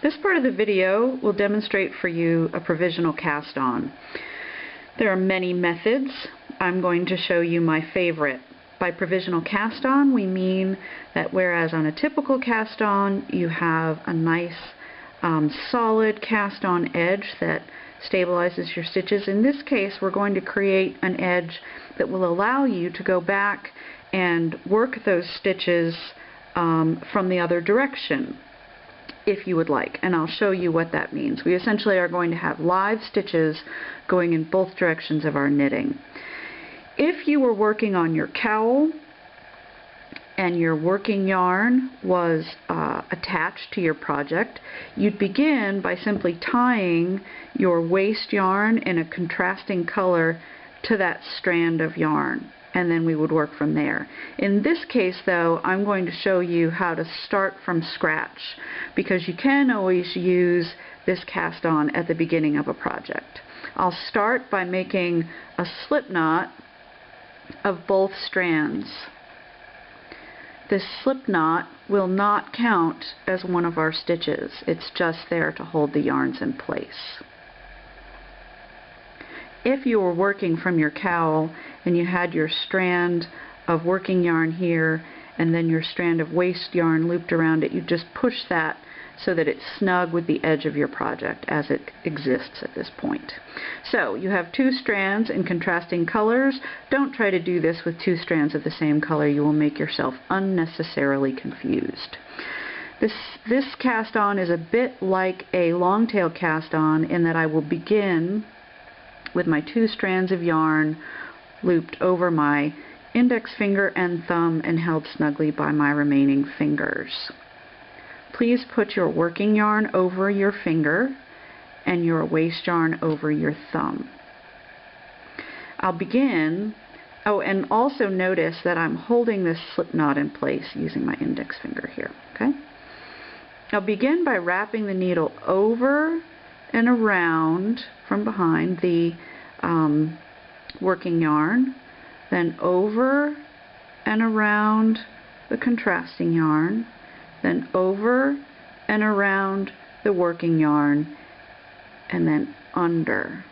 This part of the video will demonstrate for you a provisional cast on. There are many methods. I'm going to show you my favorite. By provisional cast on, we mean that whereas on a typical cast on you have a nice solid cast on edge that stabilizes your stitches, in this case we're going to create an edge that will allow you to go back and work those stitches from the other direction if you would like, and I'll show you what that means. We essentially are going to have live stitches going in both directions of our knitting. If you were working on your cowl and your working yarn was attached to your project, you'd begin by simply tying your waste yarn in a contrasting color to that strand of yarn, and then we would work from there. In this case though, I'm going to show you how to start from scratch, because you can always use this cast on at the beginning of a project. I'll start by making a slip knot of both strands. This slip knot will not count as one of our stitches. It's just there to hold the yarns in place. If you were working from your cowl and you had your strand of working yarn here and then your strand of waste yarn looped around it, you just push that so that it's snug with the edge of your project as it exists at this point. So you have two strands in contrasting colors. Don't try to do this with two strands of the same color. You will make yourself unnecessarily confused. This cast on is a bit like a long tail cast on in that I will begin with my two strands of yarn looped over my index finger and thumb and held snugly by my remaining fingers. Please put your working yarn over your finger and your waste yarn over your thumb. I'll begin, and also notice that I'm holding this slip knot in place using my index finger here, okay? I'll begin by wrapping the needle over and around from behind the working yarn, then over and around the contrasting yarn, then over and around the working yarn, and then under.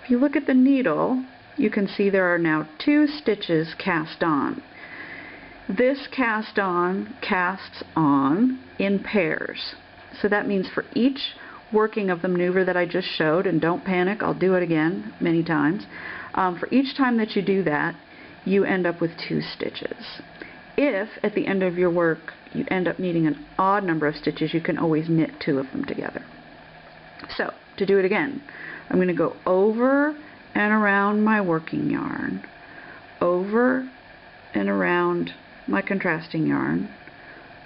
If you look at the needle, you can see there are now two stitches cast on. This cast on casts on in pairs. So that means for each working of the maneuver that I just showed, and don't panic, I'll do it again many times, for each time that you do that, you end up with two stitches. If at the end of your work you end up needing an odd number of stitches, you can always knit two of them together. So to do it again, I'm going to go over and around my working yarn, over and around my contrasting yarn,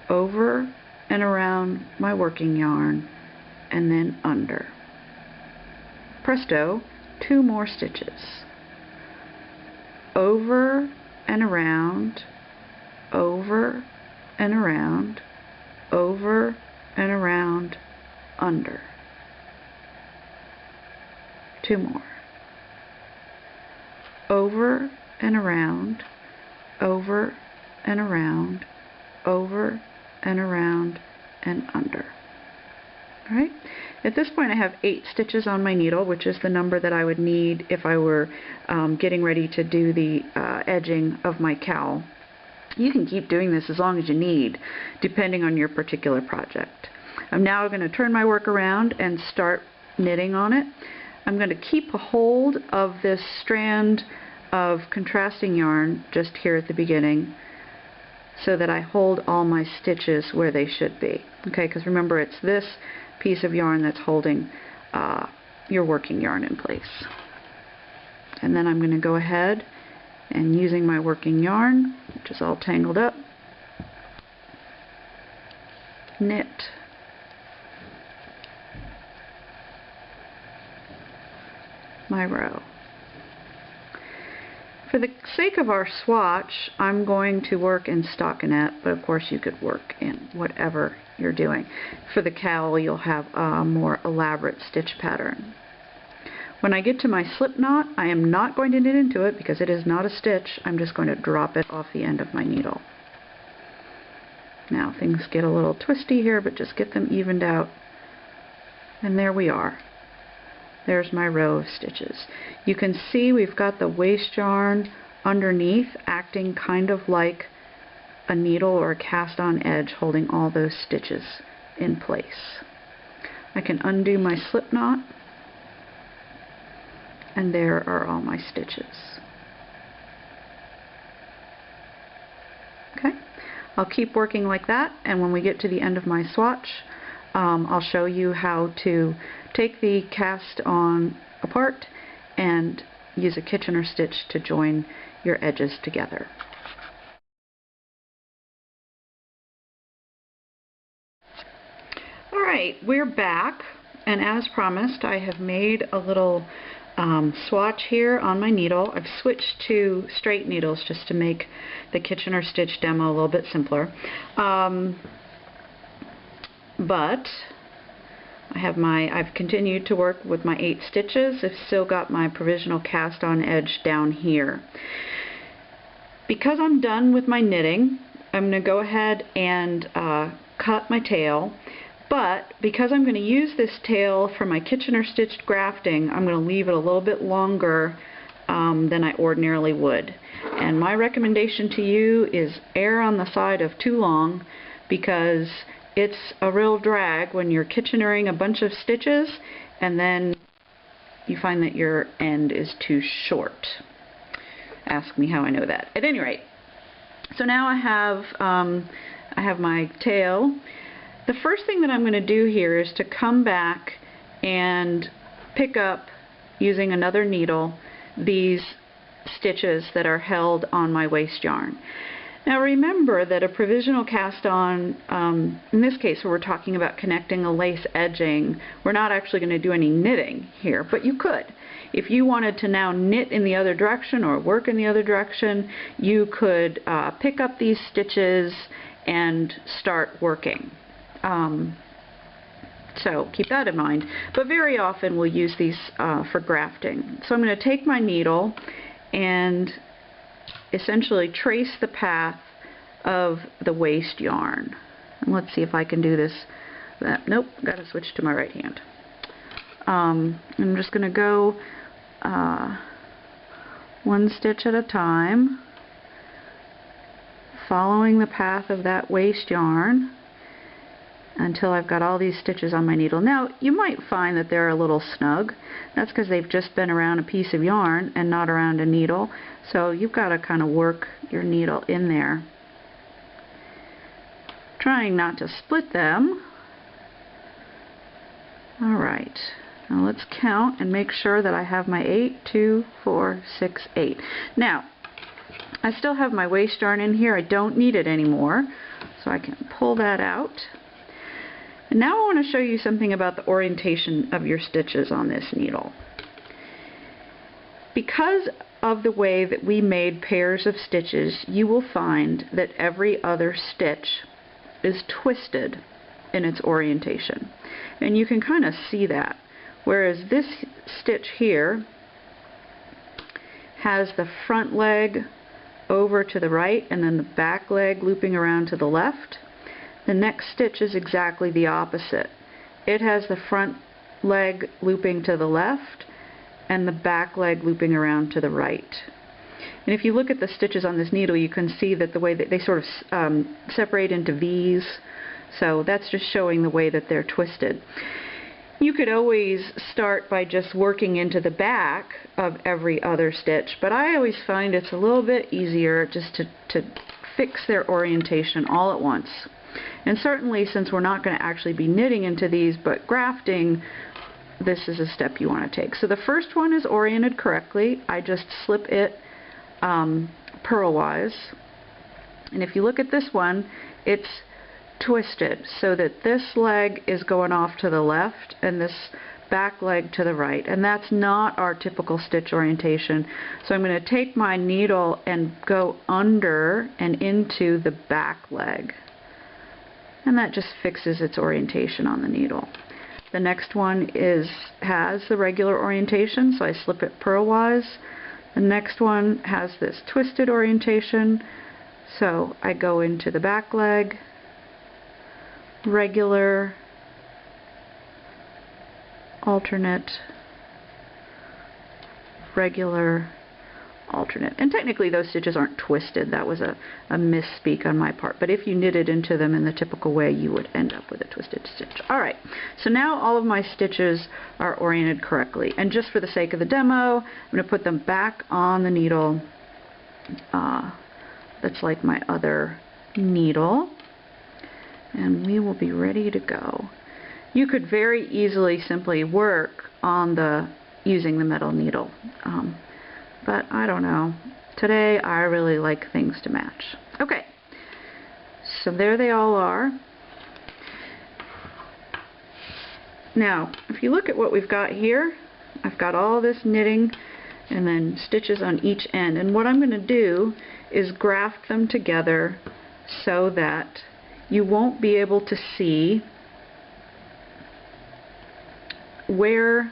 over and around my working yarn, and then under. Presto, two more stitches. Over and around, over and around, over and around, under. Two more. Over and around, over and around, over and around, and under. Alright, at this point I have 8 stitches on my needle, which is the number that I would need if I were getting ready to do the edging of my cowl. You can keep doing this as long as you need, depending on your particular project. I'm now going to turn my work around and start knitting on it. I'm going to keep a hold of this strand of contrasting yarn just here at the beginning so that I hold all my stitches where they should be. Okay, because remember, it's this piece of yarn that's holding your working yarn in place. And then I'm going to go ahead and, using my working yarn, which is all tangled up, knit my row. For the sake of our swatch, I'm going to work in stockinette, but of course you could work in whatever you're doing. For the cowl, you'll have a more elaborate stitch pattern. When I get to my slip knot, I am not going to knit into it because it is not a stitch. I'm just going to drop it off the end of my needle. Now things get a little twisty here, but just get them evened out. And there we are. There's my row of stitches. You can see we've got the waste yarn underneath acting kind of like a needle or a cast on edge holding all those stitches in place. I can undo my slip knot, and there are all my stitches. Okay, I'll keep working like that, and when we get to the end of my swatch, I'll show you how to take the cast on apart and use a Kitchener stitch to join your edges together. Alright, we're back, and as promised I have made a little swatch here on my needle. I've switched to straight needles just to make the Kitchener stitch demo a little bit simpler. But I've continued to work with my 8 stitches. I've still got my provisional cast on edge down here. Because I'm done with my knitting, I'm going to go ahead and cut my tail. But because I'm going to use this tail for my Kitchener stitched grafting, I'm going to leave it a little bit longer than I ordinarily would. And my recommendation to you is err on the side of too long, because it's a real drag when you're Kitchenering a bunch of stitches and then you find that your end is too short. Ask me how I know that. At any rate, so now I have my tail. The first thing that I'm going to do here is to come back and pick up, using another needle, these stitches that are held on my waste yarn. Now remember that a provisional cast on, in this case where we're talking about connecting a lace edging, we're not actually going to do any knitting here, but you could. If you wanted to now knit in the other direction or work in the other direction, you could pick up these stitches and start working. So keep that in mind. But very often we'll use these for grafting. So I'm going to take my needle and essentially trace the path of the waste yarn. And let's see if I can do this. Nope, got to switch to my right hand. I'm just going to go one stitch at a time, following the path of that waste yarn until I've got all these stitches on my needle. Now you might find that they're a little snug. That's because they've just been around a piece of yarn and not around a needle. So you've got to kind of work your needle in there, trying not to split them. Alright, now let's count and make sure that I have my 8, 2, 4, 6, 8. Now, I still have my waste yarn in here. I don't need it anymore, so I can pull that out. And now I want to show you something about the orientation of your stitches on this needle. Because of the way that we made pairs of stitches, you will find that every other stitch is twisted in its orientation. And you can kind of see that. Whereas this stitch here has the front leg over to the right and then the back leg looping around to the left. The next stitch is exactly the opposite. It has the front leg looping to the left and the back leg looping around to the right. And if you look at the stitches on this needle, you can see that the way that they sort of separate into V's. So that's just showing the way that they're twisted. You could always start by just working into the back of every other stitch, but I always find it's a little bit easier just to fix their orientation all at once. And certainly, since we're not going to actually be knitting into these but grafting, this is a step you want to take. So the first one is oriented correctly. I just slip it purlwise. And if you look at this one, it's twisted so that this leg is going off to the left and this back leg to the right. And that's not our typical stitch orientation. So I'm going to take my needle and go under and into the back leg. And that just fixes its orientation on the needle. The next one has the regular orientation, so I slip it purlwise. The next one has this twisted orientation, so I go into the back leg regular, alternate, regular, alternate. And technically those stitches aren't twisted. That was a misspeak on my part. But if you knitted into them in the typical way, you would end up with a twisted stitch. Alright, so now all of my stitches are oriented correctly. And just for the sake of the demo, I'm going to put them back on the needle. That's like my other needle. And we will be ready to go. You could very easily simply work on using the metal needle. But I don't know. Today I really like things to match. Okay, so there they all are. Now, if you look at what we've got here, I've got all this knitting and then stitches on each end. And what I'm going to do is graft them together so that you won't be able to see where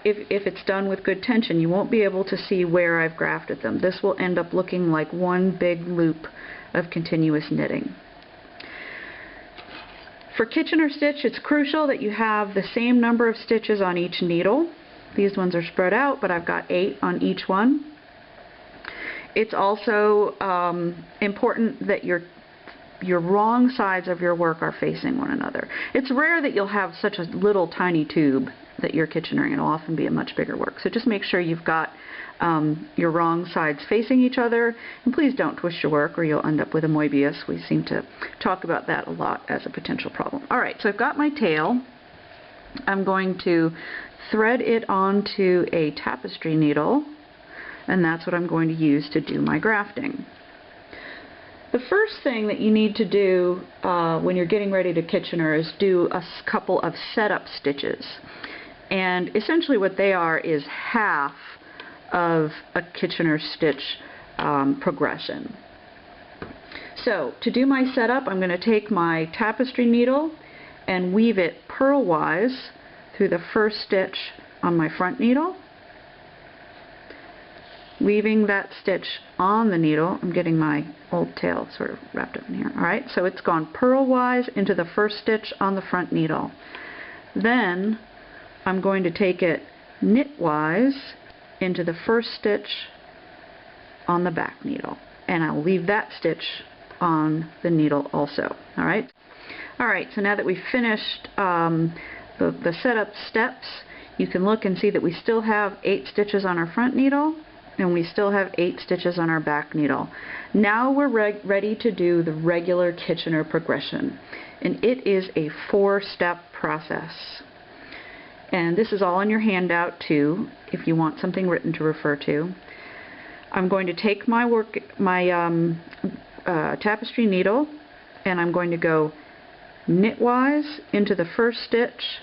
if it's done with good tension, you won't be able to see where I've grafted them. This will end up looking like one big loop of continuous knitting. For Kitchener stitch, it's crucial that you have the same number of stitches on each needle. These ones are spread out, but I've got 8 on each one. It's also important that your wrong sides of your work are facing one another. It's rare that you'll have such a little tiny tube that you're Kitchenering. It'll often be a much bigger work. So just make sure you've got your wrong sides facing each other, and please don't twist your work or you'll end up with a Moebius. We seem to talk about that a lot as a potential problem. Alright, so I've got my tail. I'm going to thread it onto a tapestry needle, and that's what I'm going to use to do my grafting. The first thing that you need to do when you're getting ready to Kitchener is do a couple of setup stitches. And essentially what they are is half of a Kitchener stitch progression. So to do my setup, I'm going to take my tapestry needle and weave it purlwise through the first stitch on my front needle, weaving that stitch on the needle. I'm getting my old tail sort of wrapped up in here. Alright, so it's gone purlwise into the first stitch on the front needle. Then I'm going to take it knitwise into the first stitch on the back needle. And I'll leave that stitch on the needle also. Alright, so now that we've finished the setup steps, you can look and see that we still have 8 stitches on our front needle and we still have 8 stitches on our back needle. Now we're ready to do the regular Kitchener progression, and it is a 4-step process. And this is all on your handout too, if you want something written to refer to. I'm going to take my tapestry needle, and I'm going to go knitwise into the first stitch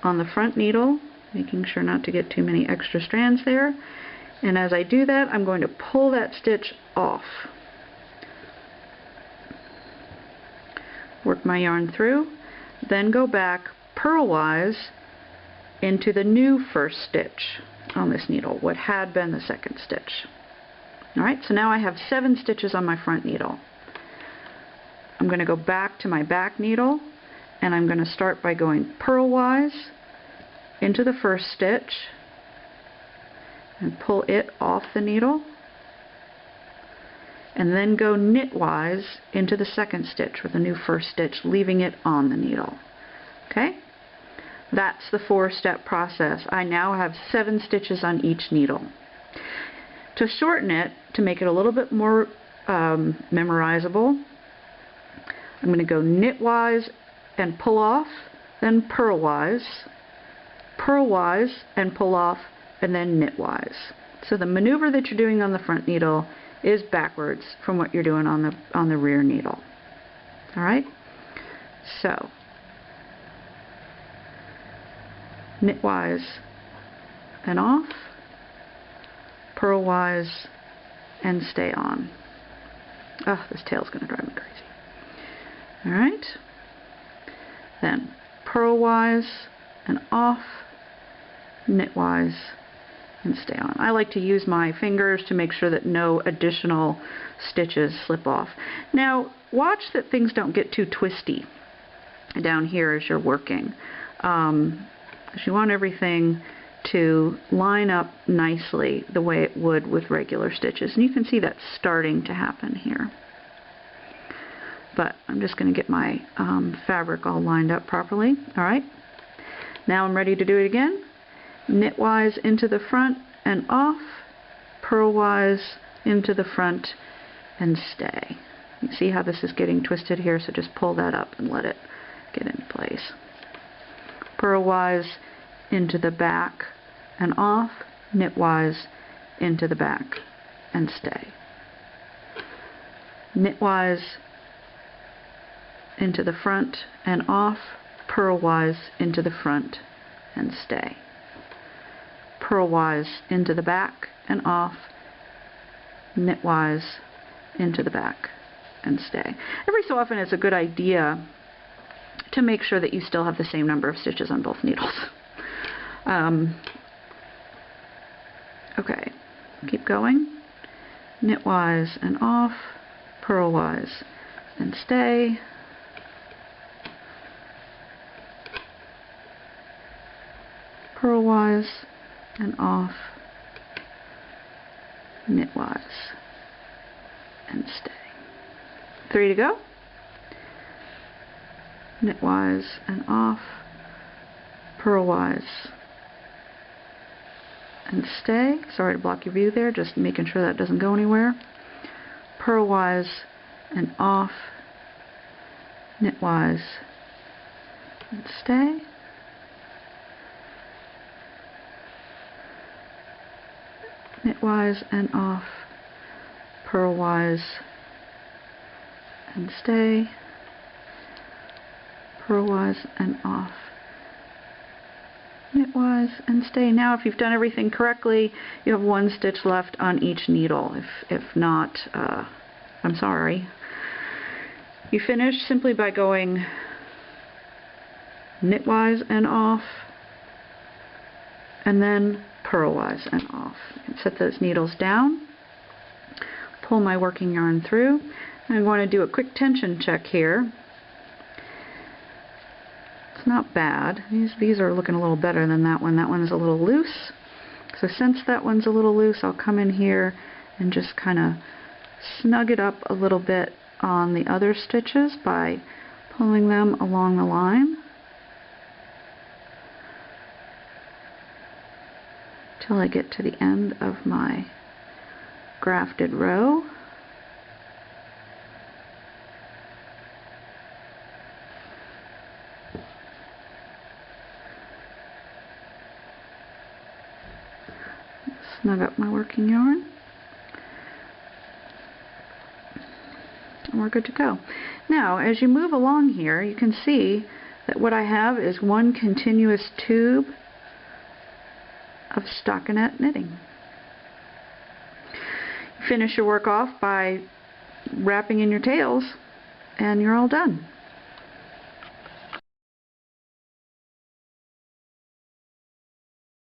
on the front needle, making sure not to get too many extra strands there. And as I do that, I'm going to pull that stitch off. Work my yarn through, then go back purlwise into the new first stitch on this needle, what had been the second stitch. Alright, so now I have 7 stitches on my front needle. I'm going to go back to my back needle, and I'm going to start by going purlwise into the first stitch and pull it off the needle, and then go knitwise into the second stitch with the new first stitch, leaving it on the needle. Okay? That's the 4-step process. I now have 7 stitches on each needle. To shorten it, to make it a little bit more memorizable, I'm going to go knitwise and pull off, then purlwise, purlwise and pull off, and then knitwise. So the maneuver that you're doing on the front needle is backwards from what you're doing on the rear needle. Alright? So knitwise and off, purlwise and stay on. Oh, this tail's going to drive me crazy. Alright, then purlwise and off, knitwise and stay on. I like to use my fingers to make sure that no additional stitches slip off. Now watch that things don't get too twisty down here as you're working. You want everything to line up nicely the way it would with regular stitches, and you can see that's starting to happen here. But I'm just going to get my fabric all lined up properly. Alright, now I'm ready to do it again. Knitwise into the front and off, purlwise into the front and stay. You see how this is getting twisted here, so just pull that up and let it get into place. Purlwise into the back and off, knitwise into the back and stay. Knitwise into the front and off, purlwise into the front and stay. Purlwise into the back and off, knitwise into the back and stay. Every so often it's a good idea to make sure that you still have the same number of stitches on both needles. Okay, keep going. Knitwise and off, purlwise and stay. Purlwise and off, knitwise and stay. 3 to go. Knitwise and off, purlwise and stay. Sorry to block your view there, just making sure that doesn't go anywhere. Purlwise and off, knitwise and stay. Knitwise and off, purlwise and stay. Purlwise and off, knitwise and stay. Now if you've done everything correctly, you have 1 stitch left on each needle. If not, I'm sorry. You finish simply by going knitwise and off, and then purlwise and off. And set those needles down, pull my working yarn through. I'm going to do a quick tension check here. It's not bad. These are looking a little better than that one. That one is a little loose. So since that one's a little loose, I'll come in here and just kind of snug it up a little bit on the other stitches by pulling them along the line till I get to the end of my grafted row. Snug up my working yarn, and we're good to go. Now as you move along here, you can see that what I have is one continuous tube of stockinette knitting. Finish your work off by wrapping in your tails and you're all done.